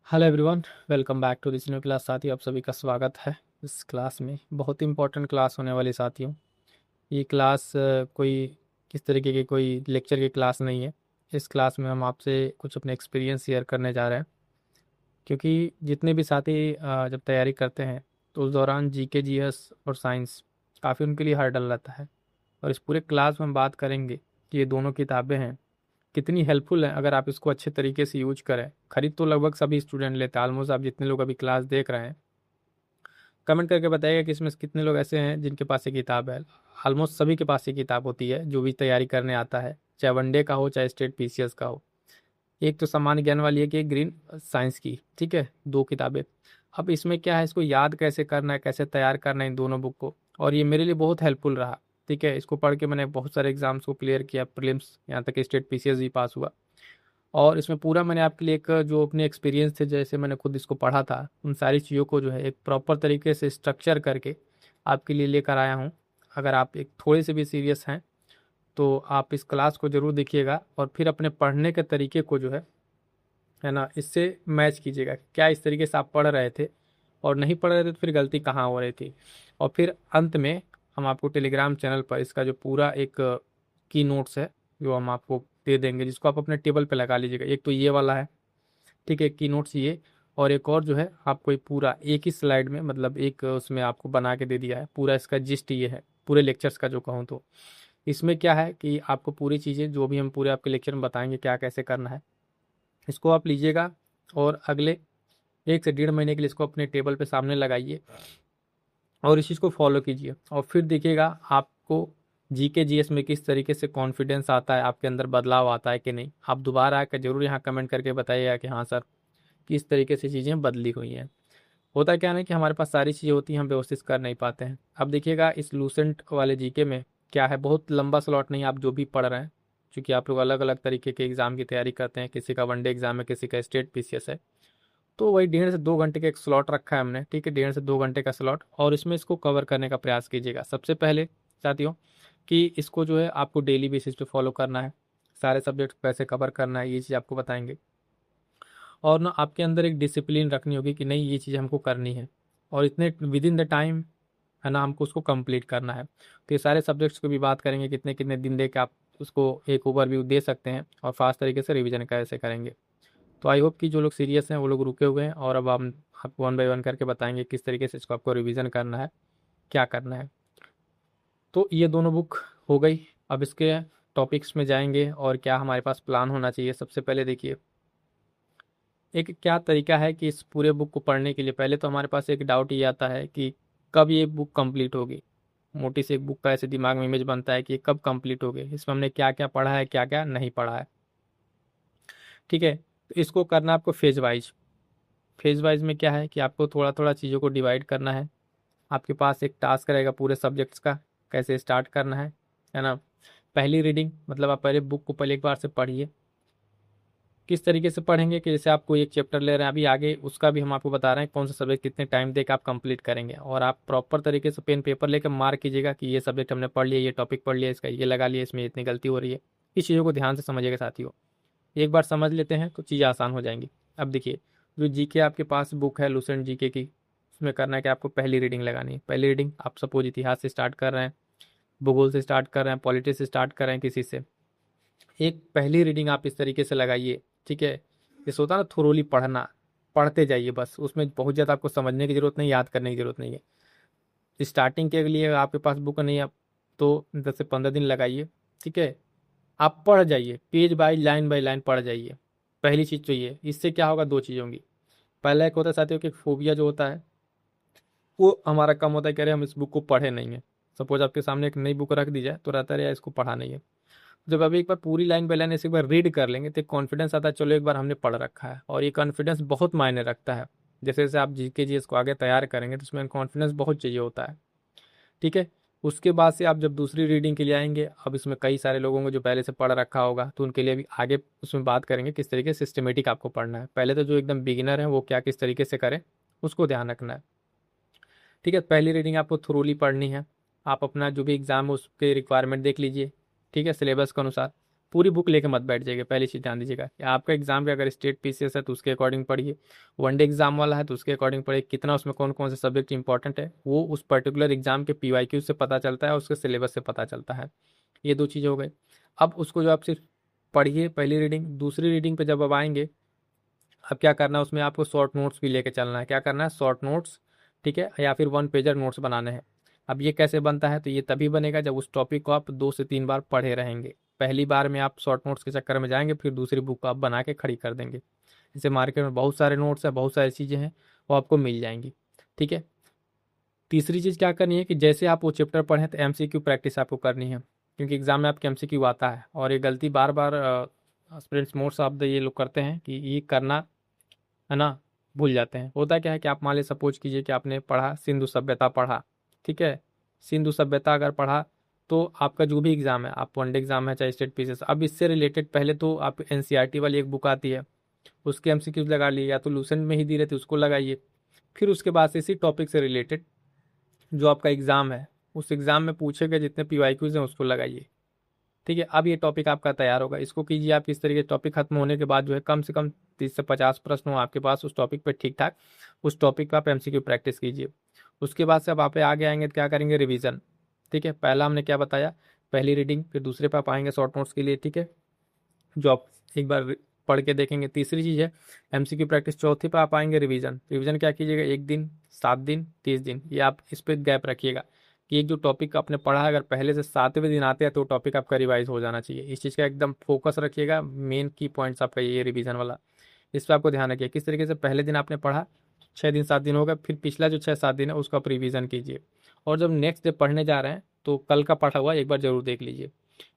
Hello everyone, welcome back to this new class. साथियों, आप सभी का स्वागत है इस क्लास में। बहुत इंपॉर्टेंट क्लास होने वाली साथियों। ये क्लास कोई किस तरीके की कोई लेक्चर की क्लास नहीं है। इस क्लास में हम आपसे कुछ अपने एक्सपीरियंस शेयर करने जा रहे हैं, क्योंकि जितने भी साथी जब तैयारी करते हैं तो उस दौरान जीके जीएस और साइंस काफ़ी उनके लिए हर्डल रहता है। और इस पूरे क्लास में हम बात करेंगे कि ये दोनों किताबें हैं कितनी हेल्पफुल है अगर आप इसको अच्छे तरीके से यूज करें। खरीद तो लगभग सभी स्टूडेंट लेते हैं, ऑलमोस्ट आप जितने लोग अभी क्लास देख रहे हैं कमेंट करके बताइएगा कि इसमें से कितने लोग ऐसे हैं जिनके पास ये किताब है। ऑलमोस्ट सभी के पास ये किताब होती है जो भी तैयारी करने आता है, चाहे वनडे का हो चाहे स्टेट पीसीएस का हो। एक तो सामान्य ज्ञान वाली है कि ग्रीन साइंस की, ठीक है, दो किताबें। अब इसमें क्या है, इसको याद कैसे करना है, कैसे तैयार करना है इन दोनों बुक को, और ये मेरे लिए बहुत हेल्पफुल रहा। ठीक है, इसको पढ़ के मैंने बहुत सारे एग्जाम्स को क्लियर किया, प्रीलिम्स यहाँ तक स्टेट पीसीएस भी पास हुआ। और इसमें पूरा मैंने आपके लिए एक जो अपने एक्सपीरियंस थे, जैसे मैंने खुद इसको पढ़ा था, उन सारी चीज़ों को जो है एक प्रॉपर तरीके से स्ट्रक्चर करके आपके लिए लेकर आया हूँ। अगर आप एक थोड़े से भी सीरियस हैं तो आप इस क्लास को ज़रूर देखिएगा और फिर अपने पढ़ने के तरीके को जो है ना, इससे मैच कीजिएगा। क्या इस तरीके से आप पढ़ रहे थे और नहीं पढ़ रहे थे तो फिर गलती कहाँ हो रही थी। और फिर अंत में हम आपको टेलीग्राम चैनल पर इसका जो पूरा एक की नोट्स है जो हम आपको दे देंगे, जिसको आप अपने टेबल पे लगा लीजिएगा। एक तो ये वाला है, ठीक है, की नोट्स ये। और एक और जो है आपको ये पूरा एक ही स्लाइड में, मतलब एक उसमें आपको बना के दे दिया है। पूरा इसका जिस्ट ये है पूरे लेक्चर्स का जो कहूँ तो। इसमें क्या है कि आपको पूरी चीज़ें जो भी हम पूरे आपके लेक्चर में बताएंगे क्या कैसे करना है, इसको आप लीजिएगा और अगले 1 से 1.5 महीने के लिए इसको अपने टेबल पे सामने लगाइए और इस चीज़ को फॉलो कीजिए। और फिर देखिएगा आपको जीके जीएस में किस तरीके से कॉन्फिडेंस आता है, आपके अंदर बदलाव आता है कि नहीं। आप दोबारा आकर जरूर यहाँ कमेंट करके बताइएगा कि हाँ सर, किस तरीके से चीज़ें बदली हुई हैं। होता क्या है ना कि हमारे पास सारी चीज़ें होती हैं, हम व्यवस्थित कर नहीं पाते हैं। अब देखिएगा इस लूसेंट वाले जीके में क्या है, बहुत लंबा स्लॉट नहीं, आप जो भी पढ़ रहे हैं, क्योंकि आप लोग अलग अलग तरीके के एग्जाम की तैयारी करते हैं, किसी का वनडे एग्जाम है, किसी का स्टेट पीसीएस है, तो वही 1.5 से 2 घंटे का एक स्लॉट रखा है हमने। ठीक है, 1.5 से 2 घंटे का स्लॉट, और इसमें इसको कवर करने का प्रयास कीजिएगा। सबसे पहले साथियों कि इसको जो है आपको डेली बेसिस पे फॉलो करना है, सारे सब्जेक्ट कैसे कवर करना है ये चीज़ आपको बताएंगे। और ना आपके अंदर एक डिसिप्लिन रखनी होगी कि नहीं ये चीज़ हमको करनी है, और इतने विद इन द टाइम है ना हमको उसको कंप्लीट करना है। तो ये सारे सब्जेक्ट्स को भी बात करेंगे, कितने कितने दिन दे के आप उसको एक ओवरव्यू दे सकते हैं और फास्ट तरीके से रिवीजन कैसे करेंगे। तो आई होप कि जो लोग सीरियस हैं वो लोग रुके हुए हैं, और अब हम आपको 1 बाय 1 करके बताएंगे किस तरीके से इसको आपको रिवीजन करना है, क्या करना है। तो ये दोनों बुक हो गई। अब इसके टॉपिक्स में जाएंगे और क्या हमारे पास प्लान होना चाहिए। सबसे पहले देखिए, एक क्या तरीका है कि इस पूरे बुक को पढ़ने के लिए पहले तो हमारे पास एक डाउट ये आता है कि कब ये बुक कंप्लीट होगी। मोटी सी एक बुक का ऐसे दिमाग में इमेज बनता है कि ये कब कंप्लीट होगी, इसमें हमने क्या क्या पढ़ा है क्या क्या नहीं पढ़ा है। ठीक है, तो इसको करना आपको फेज वाइज। फेज वाइज में क्या है कि आपको थोड़ा थोड़ा चीज़ों को डिवाइड करना है। आपके पास एक टास्क रहेगा पूरे सब्जेक्ट्स का, कैसे स्टार्ट करना है ना। पहली रीडिंग मतलब आप पहले बुक को पहले एक बार से पढ़िए। किस तरीके से पढ़ेंगे कि जैसे आपको एक चैप्टर ले रहे हैं अभी आगे, उसका भी हम आपको बता रहे हैं कौन सा सब्जेक्ट कितने टाइम देकर आप कंप्लीट करेंगे, और आप प्रॉपर तरीके से पेन पेपर लेकर मार्क कीजिएगा कि ये सब्जेक्ट हमने पढ़ लिया, ये टॉपिक पढ़ लिया, इसका ये लगा लिया, इसमें इतनी गलती हो रही है। इस चीज़ों को ध्यान से समझिएगा साथियों। एक बार समझ लेते हैं तो चीज़ें आसान हो जाएंगी। अब देखिए, जो जीके आपके पास बुक है लूसेंट जीके की, उसमें करना है कि आपको पहली रीडिंग लगानी है। पहली रीडिंग आप सपोज इतिहास से स्टार्ट कर रहे हैं, भूगोल से स्टार्ट कर रहे हैं, पॉलिटिक्स से स्टार्ट कर रहे हैं, किसी से एक पहली रीडिंग आप इस तरीके से लगाइए। ठीक है, जैसे होता है ना थोरोली पढ़ना, पढ़ते जाइए बस, उसमें बहुत ज़्यादा आपको समझने की जरूरत नहीं, याद करने की जरूरत नहीं है। स्टार्टिंग के लिए आपके पास बुक नहीं है तो 10 से 15 दिन लगाइए। ठीक है, आप पढ़ जाइए, पेज बाय लाइन पढ़ जाइए। पहली चीज़ तो ये, इससे क्या होगा, दो चीज़ होंगी। पहला एक होता है साथियों कि फोबिया जो होता है वो हमारा कम होता है, कह रहे हम इस बुक को पढ़े नहीं है। सपोज आपके सामने एक नई बुक रख दी जाए तो रहता है यार इसको पढ़ा नहीं है। जब अभी एक बार पूरी लाइन बाय लाइन ऐसे एक बार रीड कर लेंगे तो एक कॉन्फिडेंस आता है, चलो एक बार हमने पढ़ रखा है, और ये कॉन्फिडेंस बहुत मायने रखता है। जैसे जैसे आप जीके जी इसको आगे तैयार करेंगे तो उसमें कॉन्फिडेंस बहुत चाहिए होता है। ठीक है, उसके बाद से आप जब दूसरी रीडिंग के लिए आएंगे, अब इसमें कई सारे लोगों को जो पहले से पढ़ रखा होगा तो उनके लिए भी आगे उसमें बात करेंगे किस तरीके से सिस्टमेटिक आपको पढ़ना है। पहले तो जो एकदम बिगिनर है वो क्या किस तरीके से करें उसको ध्यान रखना है। ठीक है, पहली रीडिंग आपको थ्रोली पढ़नी है। आप अपना जो भी एग्ज़ाम है उसके रिक्वायरमेंट देख लीजिए, ठीक है, सिलेबस के अनुसार पूरी बुक लेके मत बैठ जाइएगा। पहली चीज़ ध्यान दीजिएगा कि आपका एग्जाम के अगर स्टेट पीसीएस है तो उसके अकॉर्डिंग पढ़िए, वनडे एग्जाम वाला है तो उसके अकॉर्डिंग पढ़िए, कितना उसमें कौन कौन से सब्जेक्ट इंपॉर्टेंट है वो उस पर्टिकुलर एग्जाम के पीवाईक्यू से पता चलता है, उसके सिलेबस से पता चलता है। ये दो चीज़ें हो गई। अब उसको जो आप सिर्फ पढ़िए पहली रीडिंग, दूसरी रीडिंग पे जब अब आएंगे, अब क्या करना है उसमें आपको शॉर्ट नोट्स भी लेके चलना है। क्या करना है, शॉर्ट नोट्स, ठीक है, या फिर 1 पेजर नोट्स बनाने हैं। अब ये कैसे बनता है, तो ये तभी बनेगा जब उस टॉपिक को आप 2 से 3 बार पढ़े रहेंगे। पहली बार में आप शॉर्ट नोट्स के चक्कर में जाएंगे, फिर दूसरी बुक को आप बना के खड़ी कर देंगे। जैसे मार्केट में बहुत सारे नोट्स है, बहुत सारी चीज़ें हैं, वो आपको मिल जाएंगी। ठीक है। तीसरी चीज़ क्या करनी है कि जैसे आप वो चैप्टर पढ़ें तो एमसीक्यू प्रैक्टिस आपको करनी है, क्योंकि एग्जाम में आपके एमसीक्यू आता है। और ये गलती बार बार स्टूडेंट्स मोस्ट ऑफ द ये लोग करते हैं कि ये करना, है ना, भूल जाते हैं। होता क्या है कि आप मान लीजिए सपोज कीजिए कि आपने पढ़ा सिंधु सभ्यता पढ़ा, ठीक है, सिंधु सभ्यता अगर पढ़ा तो आपका जो भी एग्जाम है, आप वनडे एग्जाम है चाहे स्टेट पीसीएस, अब इससे रिलेटेड पहले तो आप एनसीईआरटी वाली एक बुक आती है उसके एमसीक्यूज लगा लिए, या तो लूसेंट में ही दी रहती उसको लगाइए। फिर उसके बाद से इसी टॉपिक से रिलेटेड जो आपका एग्जाम है उस एग्जाम में पूछे गए जितने पीवाईक्यूज हैं उसको लगाइए। ठीक है। अब ये टॉपिक आपका तैयार होगा, इसको कीजिए आप इस तरीके। टॉपिक खत्म होने के बाद जो है कम से कम 30 से 50 प्रश्न हो आपके पास उस टॉपिक पे ठीक ठाक, उस टॉपिक पे आप एमसीक्यू प्रैक्टिस कीजिए। उसके बाद से अब आप आगे आएंगे तो क्या करेंगे, रिवीजन। ठीक है, पहला हमने क्या बताया, पहली रीडिंग, फिर दूसरे पे आप आएंगे शॉर्ट नोट्स के लिए, ठीक है, जो आप एक बार पढ़ के देखेंगे। तीसरी चीज़ है एमसीक्यू प्रैक्टिस। चौथी पे आप आएंगे रिवीजन। रिवीजन क्या कीजिएगा, 1 दिन, 7 दिन, 30 दिन, ये आप इस पर गैप रखिएगा कि एक जो टॉपिक आपने पढ़ा है अगर पहले से 7वें दिन आते हैं तो टॉपिक आपका रिवाइज हो जाना चाहिए। इस चीज़ का एकदम फोकस रखिएगा, मेन की पॉइंट्स आपका ये रिवीजन वाला, इस पर आपको ध्यान रखिए। किस तरीके से पहले दिन आपने पढ़ा, 6 दिन 7 दिन हो गए, फिर पिछला जो 6 7 दिन है उसको आप रिवीजन कीजिए। और जब नेक्स्ट डे पढ़ने जा रहे हैं तो कल का पढ़ा हुआ एक बार जरूर देख लीजिए।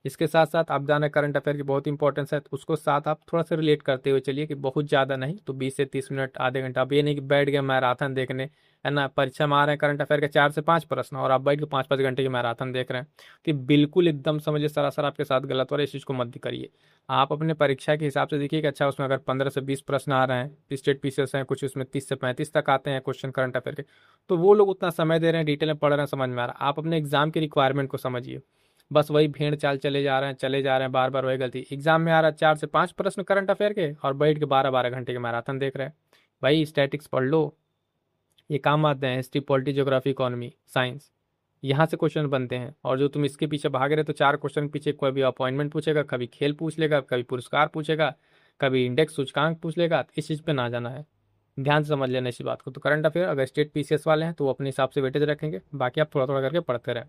इसके साथ साथ आप जाना करंट अफेयर की बहुत इंपॉर्टेंस है, तो उसको साथ आप थोड़ा सा रिलेट करते हुए चलिए कि बहुत ज़्यादा नहीं तो 20 से 30 मिनट आधे घंटा। अब ये नहीं कि बैठ गए मैराथन देखने, है ना, परीक्षा में आ रहे हैं करंट अफेयर के 4 से 5 प्रश्न और आप बैठ के 5 5 घंटे की मैराथन देख रहे हैं, कि बिल्कुल एकदम समझिए सरासर आपके साथ गलत हो रहा है। इस चीज़ को मत करिए। आप अपने परीक्षा के हिसाब से देखिए कि अच्छा उसमें अगर 15 से 20 प्रश्न आ रहे हैं, स्टेट पीसीएस हैं कुछ, उसमें 30 से 35 तक आते हैं क्वेश्चन करंट अफेयर के, तो वो लोग उतना समय दे रहे हैं, डिटेल में पढ़ रहे हैं, समझ में आ रहा है। आप अपने एग्जाम की रिक्वायरमेंट को समझिए। बस वही भेड़ चाल चले जा रहे हैं, चले जा रहे हैं, बार बार वही गलती। एग्जाम में आ रहा है 4 से 5 प्रश्न करंट अफेयर के और बैठ के 12 12 घंटे के मैराथन देख रहे हैं। भाई स्टैटिक्स पढ़ लो, ये काम आते हैं, history polity geography economy science, यहाँ से क्वेश्चन बनते हैं। और जो तुम इसके पीछे भाग रहे तो 4 क्वेश्चन के पीछे कोई भी अपॉइंटमेंट पूछेगा, कभी खेल पूछ लेगा, कभी पुरस्कार पूछेगा, कभी इंडेक्स सूचकांक पूछ लेगा, तो इस चीज़ पे ना जाना है। ध्यान से समझ लेना इसी बात को। तो करंट अफेयर अगर स्टेट पीसीएस वाले हैं तो वो अपने हिसाब से वेटेज रखेंगे, बाकी आप थोड़ा थोड़ा करके पढ़ते रहें।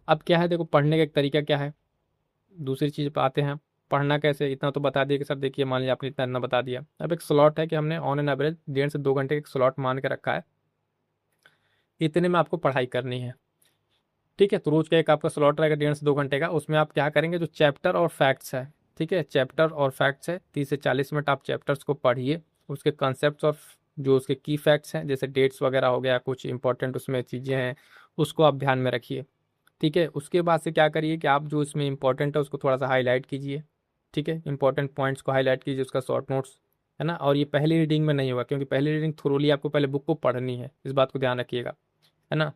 अब क्या है देखो, पढ़ने का एक तरीका क्या है, दूसरी चीज़ पे आते हैं। पढ़ना कैसे, इतना तो बता दिया कि सर देखिए मान लीजिए आपने इतना बता दिया। अब एक स्लॉट है कि हमने ऑन एन एवरेज 1.5 से 2 घंटे का एक स्लॉट मान के रखा है, इतने में आपको पढ़ाई करनी है। ठीक है, तो रोज का एक आपका स्लॉट रहेगा 1.5 से 2 घंटे का। उसमें आप क्या करेंगे, जो चैप्टर और फैक्ट्स है, ठीक है, चैप्टर और फैक्ट्स है, 30 से 40 मिनट आप चैप्टर्स को पढ़िए, उसके कॉन्सेप्ट्स और जो उसके की फैक्ट्स हैं जैसे डेट्स वगैरह हो गया, कुछ इंपॉर्टेंट उसमें चीज़ें हैं, उसको आप ध्यान में रखिए। ठीक है, उसके बाद से क्या करिए कि आप जो इसमें इंपॉर्टेंट है उसको थोड़ा सा हाईलाइट कीजिए। ठीक है, इंपॉर्टेंट पॉइंट्स को हाईलाइट कीजिए, उसका शॉर्ट नोट्स, है ना। और ये पहली रीडिंग में नहीं होगा, क्योंकि पहली रीडिंग थ्रोली आपको पहले बुक को पढ़नी है, इस बात को ध्यान रखिएगा, है ना।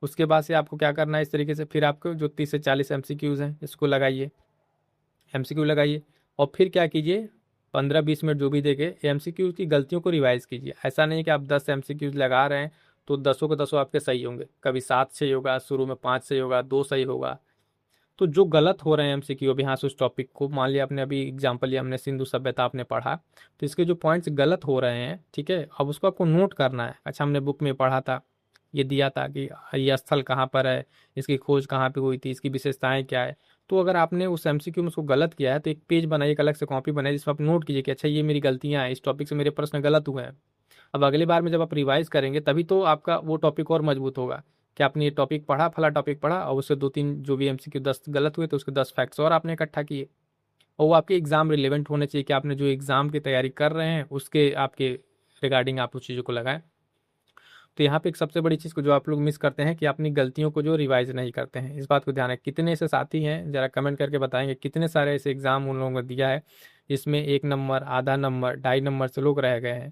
उसके बाद से आपको क्या करना है इस तरीके से, फिर आपको जो 30 से 40 एमसीक्यूज हैं इसको लगाइए, एमसीक्यू लगाइए। और फिर क्या कीजिए, 15 20 मिनट जो भी देखे एमसीक्यू की गलतियों को रिवाइज कीजिए। ऐसा नहीं कि आप 10 एमसीक्यूज लगा रहे हैं तो 10 के 10 आपके सही होंगे, कभी 7 सही होगा, शुरू में 5 सही होगा, 2 सही होगा। तो जो गलत हो रहे हैं एमसीक्यू अभी यहाँ से उस टॉपिक को, मान लिया आपने अभी एग्जाम्पल लिया हमने सिंधु सभ्यता आपने पढ़ा, तो इसके जो पॉइंट्स गलत हो रहे हैं, ठीक है, अब उसको आपको नोट करना है। अच्छा हमने बुक में पढ़ा था, ये दिया था कि ये स्थल कहाँ पर है, इसकी खोज कहाँ पे हुई थी, इसकी विशेषताएं क्या है। तो अगर आपने उस एमसीक्यू में उसको गलत किया है तो एक पेज बनाइए, एक अलग से कॉपी बनाइए जिसमें आप नोट कीजिए कि अच्छा ये मेरी गलतियाँ हैं, इस टॉपिक से मेरे प्रश्न गलत हुए हैं। अब अगली बार में जब आप रिवाइज करेंगे तभी तो आपका वो टॉपिक और मजबूत होगा कि आपने ये टॉपिक पढ़ा, फला टॉपिक पढ़ा और उससे 2 3 जो भी एमसीक्यू 10 गलत हुए तो उसके 10 फैक्ट्स और आपने इकट्ठा किए। और वो आपके एग्जाम रिलेवेंट होने चाहिए कि आपने जो एग्जाम की तैयारी कर रहे हैं उसके आपके रिगार्डिंग आप उस चीज़ों को लगाएं। तो यहाँ पे एक सबसे बड़ी चीज़ को जो आप लोग मिस करते हैं कि अपनी गलतियों को जो रिवाइज नहीं करते हैं, इस बात को ध्यान है। कितने ऐसे साथी हैं जरा कमेंट करके बताएंगे कितने सारे ऐसे एग्जाम उन लोगों ने दिया है जिसमें 1 नंबर, आधा नंबर, 2.5 नंबर से लोग रह गए हैं।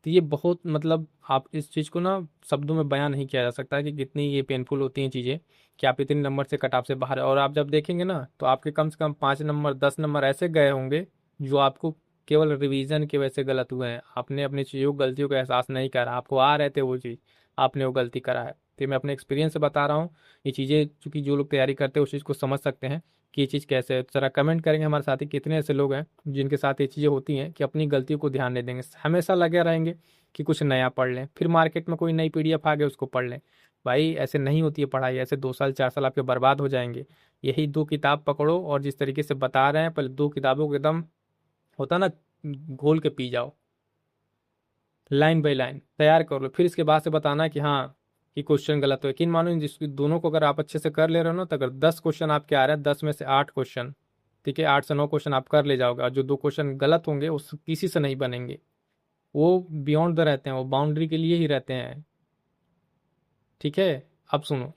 तो ये बहुत मतलब आप इस चीज़ को ना शब्दों में बयान नहीं किया जा सकता कि कितनी ये पेनफुल होती हैं चीज़ें कि आप इतने नंबर से कट ऑफ से बाहर है। और आप जब देखेंगे ना तो आपके कम से कम 5 नंबर 10 नंबर ऐसे गए होंगे जो आपको केवल रिवीजन की वजह से गलत हुए हैं। आपने अपनी चीज़ों गलतियों का एहसास नहीं करा, आपको आ रहे थे वो चीज़, आपने वो गलती करा है। तो मैं अपने एक्सपीरियंस से बता रहा हूँ ये चीज़ें, चूँकि जो लोग तैयारी करते हैं उस चीज़ को समझ सकते हैं कि ये चीज़ कैसे है। तो ज़रा कमेंट करेंगे हमारे साथी कितने ऐसे लोग हैं जिनके साथ ये चीज़ें होती हैं कि अपनी गलतियों को ध्यान नहीं देंगे, हमेशा लगे रहेंगे कि कुछ नया पढ़ लें, फिर मार्केट में कोई नई पीडीएफ आ गई उसको पढ़ लें। भाई ऐसे नहीं होती है पढ़ाई, ऐसे 2 साल 4 साल आपके बर्बाद हो जाएंगे। यही 2 किताब पकड़ो और जिस तरीके से बता रहे हैं पहले 2 किताबों को एकदम होता ना घोल के पी जाओ, लाइन बाय लाइन तैयार कर लो, फिर इसके बाद से बताना कि हाँ कि क्वेश्चन गलत हो। यकीन मानो जिस दोनों को अगर आप अच्छे से कर ले रहे हो ना तो अगर 10 क्वेश्चन आपके आ रहे हैं 10 में से 8 क्वेश्चन, ठीक है, 8 से 9 क्वेश्चन आप कर ले जाओगे और जो 2 क्वेश्चन गलत होंगे उस किसी से नहीं बनेंगे। वो बियॉन्ड द रहते हैं, वो बाउंड्री के लिए ही रहते हैं। ठीक है, अब सुनो,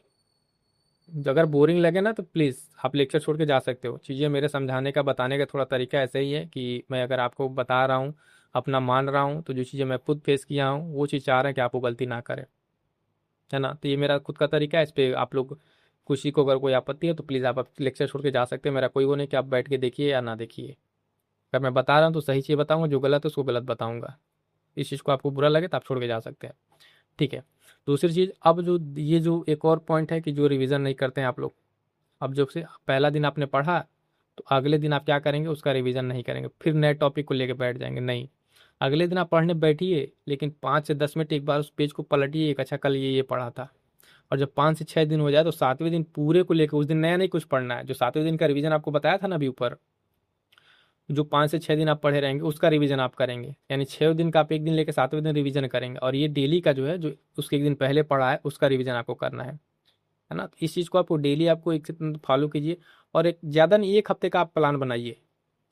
अगर बोरिंग लगे ना तो प्लीज़ आप लेक्चर छोड़ के जा सकते हो। चीज़ें मेरे समझाने का बताने का थोड़ा तरीका ऐसे ही है कि मैं अगर आपको बता रहा हूँ अपना मान रहा हूँ तो जो चीज़ें मैं खुद फेस किया हूँ वो चीज़ चाह रहे हैं कि आप वो गलती ना करें, है ना। तो ये मेरा खुद का तरीका है, इस पर आप लोग किसी को अगर कोई आपत्ति है तो प्लीज़ आप लेक्चर छोड़ के जा सकते हैं। मेरा कोई वो नहीं कि आप बैठ के देखिए या ना देखिए। अगर मैं बता रहा हूँ तो सही चीज़ बताऊँगा, जो गलत है उसको गलत बताऊँगा। इस चीज़ को आपको बुरा लगे तो आप छोड़ के जा सकते हैं। ठीक है, दूसरी चीज़, अब जो ये जो एक और पॉइंट है कि जो रिवीजन नहीं करते हैं आप लोग, अब जब से पहला दिन आपने पढ़ा तो अगले दिन आप क्या करेंगे, उसका रिवीजन नहीं करेंगे, फिर नए टॉपिक को लेके बैठ जाएंगे। नहीं, अगले दिन आप पढ़ने बैठिए लेकिन 5 से 10 मिनट एक बार उस पेज को पलटिए, एक अच्छा कल ये पढ़ा था। और जब 5 से 6 दिन हो जाए तो 7वें दिन पूरे को लेकर, उस दिन नया नहीं कुछ पढ़ना है, जो 7वें दिन का रिवीजन आपको बताया था ना अभी ऊपर, जो 5 से 6 दिन आप पढ़े रहेंगे उसका रिवीजन आप करेंगे। यानी 6 दिन का आप एक दिन लेकर 7वें दिन रिवीजन करेंगे, और ये डेली का जो है जो उसके एक दिन पहले पढ़ा है उसका रिवीजन आपको करना है ना। तो इस चीज़ को आपको डेली आपको एक से फॉलो कीजिए। और एक ज़्यादा नहीं, 1 हफ्ते का आप प्लान बनाइए,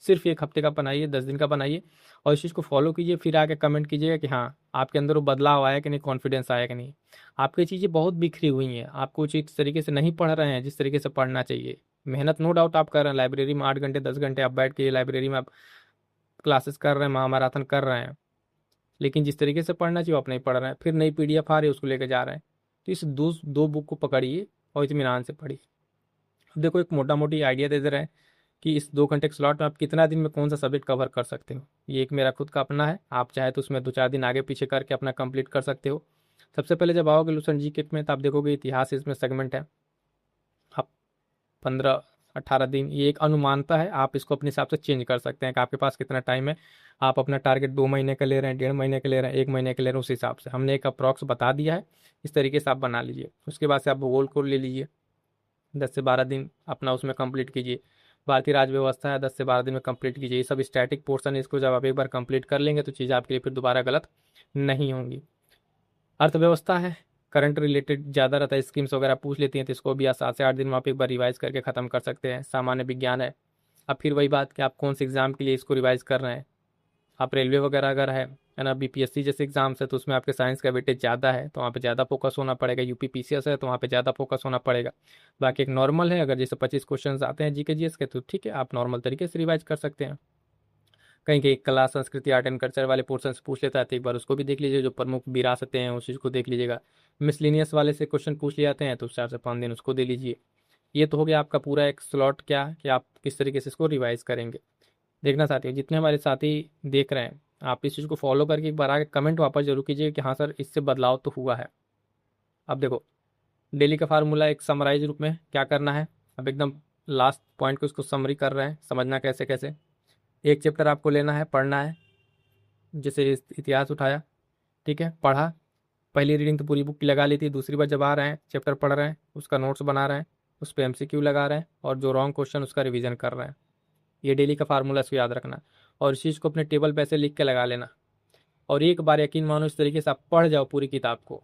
सिर्फ 1 हफ्ते का बनाइए, 10 दिन का बनाइए और इस चीज़ को फॉलो कीजिए। फिर आके कमेंट कीजिएगा कि हाँ आपके अंदर वो बदलाव आया कि नहीं, कॉन्फिडेंस आया कि नहीं। आपकी चीज़ें बहुत बिखरी हुई हैं, आपको इस तरीके से नहीं पढ़ रहे हैं जिस तरीके से पढ़ना चाहिए। मेहनत नो डाउट आप कर रहे हैं, लाइब्रेरी में 8 घंटे 10 घंटे आप बैठ के लाइब्रेरी में आप क्लासेस कर रहे हैं, महामैराथन कर रहे हैं, लेकिन जिस तरीके से पढ़ना चाहिए आप नहीं पढ़ रहे हैं। फिर नई पीडीएफ आ रही है उसको लेकर जा रहे हैं। तो इस दो दो बुक को पकड़िए और इत्मीनान से पढ़िए। देखो एक मोटा मोटी आइडिया दे दे रहे हैं कि इस 2 घंटे के स्लॉट में आप कितना दिन में कौन सा सब्जेक्ट कवर कर सकते हो। ये एक मेरा खुद का अपना है, आप चाहे तो उसमें 2 4 दिन आगे पीछे करके अपना कंप्लीट कर सकते हो। सबसे पहले जब आओगे लुसेंट जी किट में तो आप देखोगे इतिहास इसमें सेगमेंट है। आप 15 18 दिन, ये एक अनुमानता है, आप इसको अपने हिसाब से चेंज कर सकते हैं कि आपके पास कितना टाइम है। आप अपना टारगेट 2 महीने का ले रहे हैं, 1.5 महीने का ले रहे हैं, 1 महीने का ले रहे हैं, उस हिसाब से हमने एक अप्रॉक्स बता दिया है। इस तरीके से आप बना लीजिए। उसके बाद से आप भूगोल को ले लीजिए, 10 से 12 दिन अपना उसमें कंप्लीट कीजिए। भारतीय राज्य व्यवस्था है, 10 से 12 दिन में कंप्लीट कीजिए। ये सब स्टैटिक पोर्शन है, इसको जब आप एक बार कंप्लीट कर लेंगे तो चीज़ें आपके लिए फिर दोबारा गलत नहीं होंगी। अर्थव्यवस्था है, करंट रिलेटेड ज़्यादा रहता है, स्कीम्स वगैरह पूछ लेती हैं तो इसको भी 7 से 8 दिन में आप एक बार रिवाइज करके ख़त्म कर सकते हैं। सामान्य विज्ञान है, अब फिर वही बात कि आप कौन से एग्ज़ाम के लिए इसको रिवाइज कर रहे हैं। आप रेलवे वगैरह अगर है ना, बीपीएससी जैसे एग्जाम्स है तो उसमें आपके साइंस का वेटेज ज़्यादा है तो वहाँ पे ज़्यादा फोकस होना पड़ेगा। यूपी पीसीएस है तो वहाँ पे ज़्यादा फोकस होना पड़ेगा। बाकी एक नॉर्मल है, अगर जैसे 25 क्वेश्चन आते हैं जीके जीएस के तो ठीक है, आप नॉर्मल तरीके से रिवाइज कर सकते हैं। कहीं कहीं कला संस्कृति आर्ट एंड कल्चर वाले पोर्शन से पूछ लेता है तो एक बार उसको भी देख लीजिए, जो प्रमुख विरासतें हैं उस चीज़ को देख लीजिएगा। मिसलिनियस वाले से क्वेश्चन पूछ लिए जाते हैं तो 4 से 5 दिन उसको दे लीजिए। ये तो हो गया आपका पूरा एक स्लॉट, क्या कि आप किस तरीके से इसको रिवाइज करेंगे। देखना साथियों, जितने हमारे साथी देख रहे हैं आप इस चीज़ को फॉलो करके एक बार आगे कमेंट वापस जरूर कीजिए कि हाँ सर इससे बदलाव तो हुआ है। अब देखो डेली का फार्मूला एक समराइज रूप में क्या करना है, अब एकदम लास्ट पॉइंट को इसको समरी कर रहे हैं, समझना कैसे कैसे। एक चैप्टर आपको लेना है, पढ़ना है। जैसे इतिहास उठाया, ठीक है, पढ़ा, पहली रीडिंग तो पूरी बुक की लगा ली थी, दूसरी बार जब आ रहे हैं चैप्टर पढ़ रहे हैं उसका नोट्स बना रहे हैं, उस पर एमसीक्यू लगा रहे हैं और जो रॉन्ग क्वेश्चन उसका रिवीजन कर रहे हैं। ये डेली का फार्मूला, इसको याद रखना और इस चीज़ को अपने टेबल पे ऐसे लिख के लगा लेना। और एक बार यकीन मानो इस तरीके से आप पढ़ जाओ पूरी किताब को,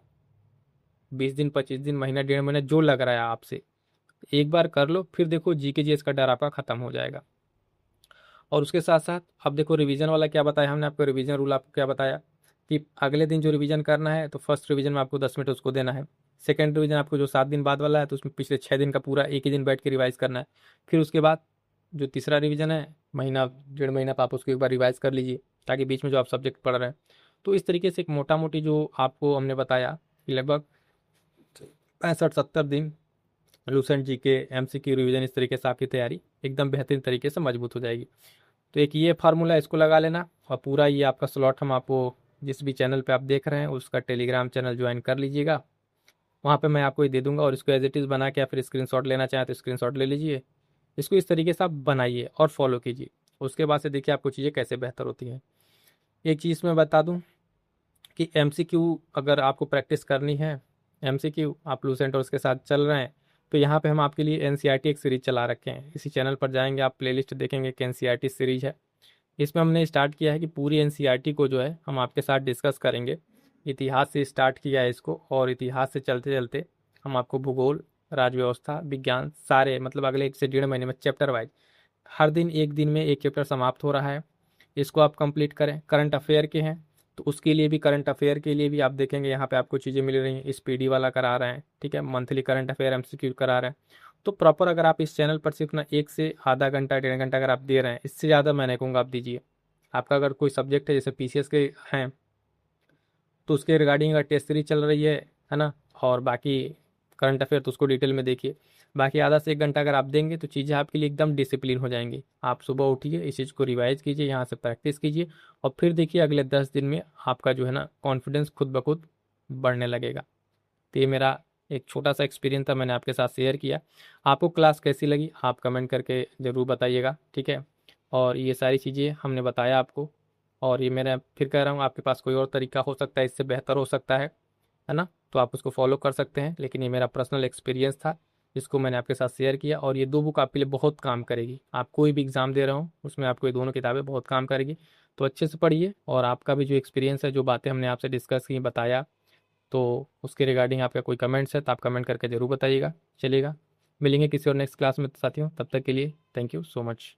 20 दिन 25 दिन महीना 1.5 महीना जो लग रहा है आपसे, एक बार कर लो, फिर देखो जीके जीएस का डर आपका खत्म हो जाएगा। और उसके साथ साथ अब देखो रिवीजन वाला क्या बताया हमने आपको, रिवीजन रूल आपको क्या बताया कि अगले दिन जो रिवीजन करना है तो फर्स्ट रिवीजन में आपको 10 मिनट उसको देना है। सेकेंड रिवीजन आपको जो 7 दिन बाद वाला है तो उसमें पिछले 6 दिन का पूरा एक ही दिन बैठ के रिवाइज करना है। फिर उसके बाद जो तीसरा रिवीजन है, महीना 1.5 महीना पर आप उसको एक बार रिवाइज कर लीजिए ताकि बीच में जो आप सब्जेक्ट पढ़ रहे हैं तो इस तरीके से एक मोटा मोटी जो आपको हमने बताया कि लगभग 65-70 दिन लूसेंट जी के MCQ रिवीजन, इस तरीके से आपकी तैयारी एकदम बेहतरीन तरीके से मजबूत हो जाएगी। तो एक ये फार्मूला इसको लगा लेना, और पूरा ये आपका स्लॉट हम आपको जिस भी चैनल पे आप देख रहे हैं उसका टेलीग्राम चैनल ज्वाइन कर लीजिएगा, वहाँ पे मैं आपको ये दे दूंगा। और इसको एज इट इज़ बना के या फिर स्क्रीनशॉट लेना चाहें तो स्क्रीनशॉट ले लीजिए। इसको इस तरीके से आप बनाइए और फॉलो कीजिए। उसके बाद से देखिए आपको चीज़ें कैसे बेहतर होती हैं। एक चीज़ मैं बता दूं कि MCQ अगर आपको प्रैक्टिस करनी है, MCQ आप लूसेंट और उसके साथ चल रहे हैं, तो यहाँ पे हम आपके लिए NCERT एक सीरीज चला रखे हैं। इसी चैनल पर जाएंगे आप, प्लेलिस्ट देखेंगे कि NCERT सीरीज है। इसमें हमने स्टार्ट किया है कि पूरी NCERT को जो है हम आपके साथ डिस्कस करेंगे। इतिहास से स्टार्ट किया है इसको, और इतिहास से चलते चलते हम आपको भूगोल, राज व्यवस्था, विज्ञान, सारे मतलब अगले 1 से 1.5 महीने में चैप्टर वाइज हर दिन एक दिन में एक चैप्टर समाप्त हो रहा है। इसको आप कंप्लीट करें। करंट अफेयर के हैं तो उसके लिए भी, करंट अफेयर के लिए भी आप देखेंगे यहाँ पे आपको चीज़ें मिल रही हैं। इस PD वाला करा रहे हैं, ठीक है, मंथली करंट अफेयर MCQ करा रहे हैं। तो प्रॉपर अगर आप इस चैनल पर सिर्फ ना 1 से आधा घंटा 1.5 घंटा अगर आप दे रहे हैं, इससे ज़्यादा मैं नहीं कहूँगा आप दीजिए। आपका अगर कोई सब्जेक्ट है जैसे PCS के हैं तो उसके रिगार्डिंग अगर टेस्ट सीरीज चल रही है ना, और बाकी करंट अफेयर तो उसको डिटेल में देखिए। बाकी आधा से 1 घंटा अगर आप देंगे तो चीज़ें आपके लिए एकदम डिसिप्लिन हो जाएंगी। आप सुबह उठिए, इस चीज़ को रिवाइज कीजिए, यहाँ से प्रैक्टिस कीजिए, और फिर देखिए अगले 10 दिन में आपका जो है ना कॉन्फिडेंस खुद ब खुद बढ़ने लगेगा। तो ये मेरा एक छोटा सा एक्सपीरियंस था, मैंने आपके साथ शेयर किया। आपको क्लास कैसी लगी आप कमेंट करके ज़रूर बताइएगा, ठीक है। और ये सारी चीज़ें हमने बताया आपको, और ये मेरा फिर कह रहा हूँ, आपके पास कोई और तरीका हो सकता है, इससे बेहतर हो सकता है ना, तो आप उसको फॉलो कर सकते हैं। लेकिन ये मेरा पर्सनल एक्सपीरियंस था जिसको मैंने आपके साथ शेयर किया, और ये 2 बुक आपके लिए बहुत काम करेगी। आप कोई भी एग्ज़ाम दे रहे हो उसमें आपको ये दोनों किताबें बहुत काम करेगी। तो अच्छे से पढ़िए, और आपका भी जो एक्सपीरियंस है, जो बातें हमने आपसे डिस्कस की, बताया, तो उसके रिगार्डिंग आपका कोई कमेंट्स है तो आप कमेंट करके ज़रूर बताइएगा। चलिएगा, मिलेंगे किसी और नेक्स्ट क्लास में साथियों, तब तक के लिए थैंक यू सो मच।